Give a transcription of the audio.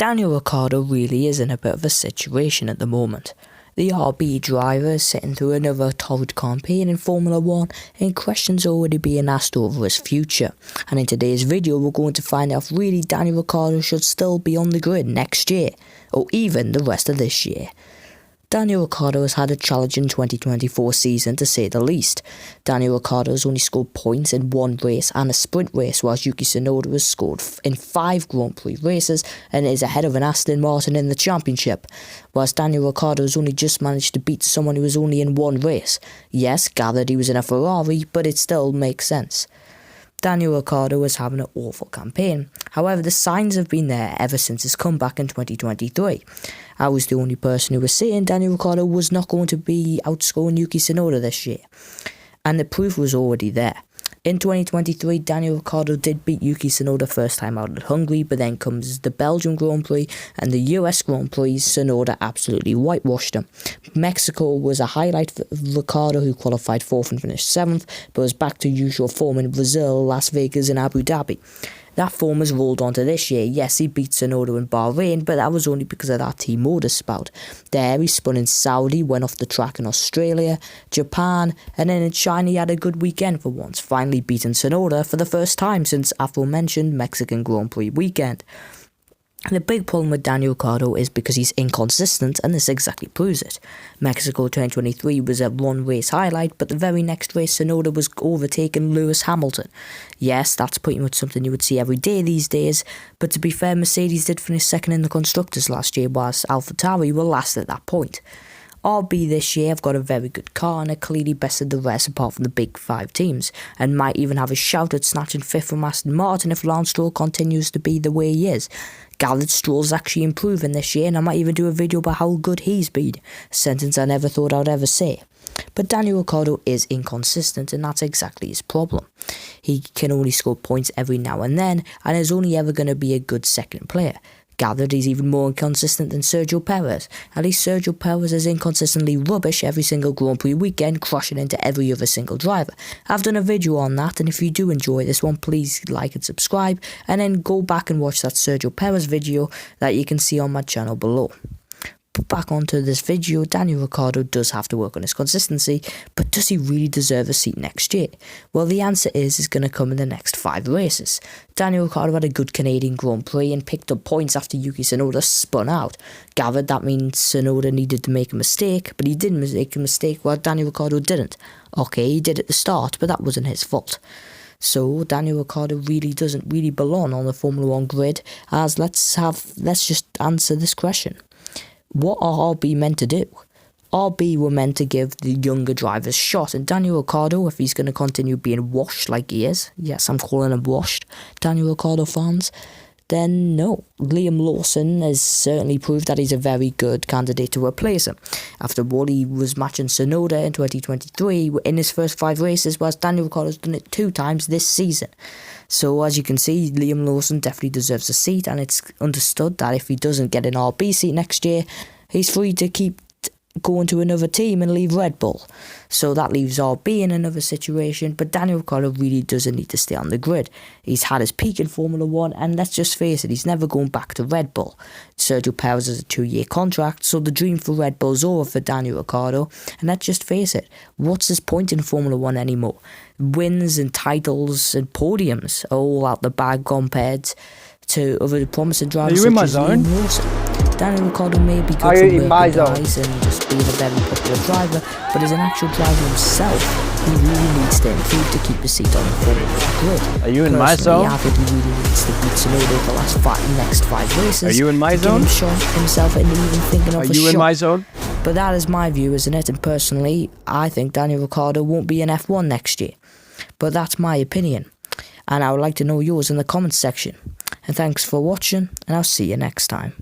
Daniel Riccardo really is in a bit of a situation at the moment. The RB driver is sitting through another torrid campaign in Formula 1 and questions are already being asked over his future. And in today's video we're going to find out if really Daniel Riccardo should still be on the grid next year, or even the rest of this year. Daniel Riccardo has had a challenging 2024 season to say the least. Daniel Riccardo has only scored points in one race and a sprint race, whilst Yuki Tsunoda has scored in 5 Grand Prix races and is ahead of an Aston Martin in the championship, whilst Daniel Riccardo has only just managed to beat someone who was only in one race. Yes, gathered he was in a Ferrari, but it still makes sense. Daniel Riccardo is having an awful campaign. However, the signs have been there ever since his comeback in 2023. I was the only person who was saying Daniel Riccardo was not going to be outscoring Yuki Tsunoda this year. And the proof was already there. In 2023, Daniel Riccardo did beat Yuki Tsunoda first time out at Hungary, but then comes the Belgian Grand Prix and the US Grand Prix. Tsunoda absolutely whitewashed him. Mexico was a highlight for Riccardo, who qualified 4th and finished 7th, but was back to usual form in Brazil, Las Vegas and Abu Dhabi. That form has rolled onto this year. Yes, he beat Tsunoda in Bahrain, but that was only because of that team motor spout. There he spun in Saudi, went off the track in Australia, Japan, and then in China he had a good weekend for once, finally beating Tsunoda for the first time since aforementioned Mexican Grand Prix weekend. The big problem with Daniel Riccardo is because he's inconsistent, and this exactly proves it. Mexico 2023 was a one-race highlight, but the very next race Tsunoda was overtaking Lewis Hamilton. Yes, that's pretty much something you would see every day these days, but to be fair, Mercedes did finish second in the Constructors last year, whilst AlphaTauri were last at that point. RB this year have got a very good car and are clearly bested the rest apart from the big 5 teams, and might even have a shout at snatching 5th from Aston Martin if Lance Stroll continues to be the way he is. Garrett Stroll's actually improving this year, and I might even do a video about how good he's been, a sentence I never thought I'd ever say. But Daniel Riccardo is inconsistent, and that's exactly his problem. He can only score points every now and then, and is only ever going to be a good second player. Gathered he's even more inconsistent than Sergio Perez. At least Sergio Perez is inconsistently rubbish every single Grand Prix weekend, crashing into every other single driver. I've done a video on that, and if you do enjoy this one, please like and subscribe, and then go back and watch that Sergio Perez video that you can see on my channel below. But back onto this video, Daniel Riccardo does have to work on his consistency, but does he really deserve a seat next year? Well, the answer is going to come in the next 5 races. Daniel Riccardo had a good Canadian Grand Prix and picked up points after Yuki Tsunoda spun out. Gathered that means Tsunoda needed to make a mistake, but he didn't make a mistake while Daniel Riccardo didn't. Okay, he did at the start, but that wasn't his fault. So Daniel Riccardo really doesn't really belong on the Formula 1 grid, as let's just answer this question. What are RB meant to do? RB were meant to give the younger drivers a shot, and Daniel Riccardo, if he's going to continue being washed like he is, yes, I'm calling him washed, Daniel Riccardo fans, then no. Liam Lawson has certainly proved that he's a very good candidate to replace him. After all, he was matching Tsunoda in 2023 in his first 5 races, whilst Daniel Ricciardo's done it 2 times this season. So as you can see, Liam Lawson definitely deserves a seat, and it's understood that if he doesn't get an RB seat next year, he's free to keep going to another team and leave Red Bull. So that leaves RB in another situation, but Daniel Ricciardo really doesn't need to stay on the grid. He's had his peak in Formula 1, and let's just face it, he's never going back to Red Bull. Sergio Perez has a 2-year contract, so the dream for Red Bull's over for Daniel Ricciardo, and let's just face it, what's his point in Formula 1 anymore? Wins and titles and podiums are all out the bag compared to other promising drivers such as Liam Lawson. Daniel Ricciardo may be good for working guys and just being a very popular driver, but as an actual driver himself, he really needs to improve to keep his seat on the Formula 1 grid. Are you in my zone? I think he really needs to beat Tsunoda the next 5 races. Are you in my zone? To give himself and even thinking of a shot. Are you in my zone? But that is my view, isn't it? And personally, I think Daniel Ricciardo won't be in F1 next year. But that's my opinion, and I would like to know yours in the comments section. And thanks for watching, and I'll see you next time.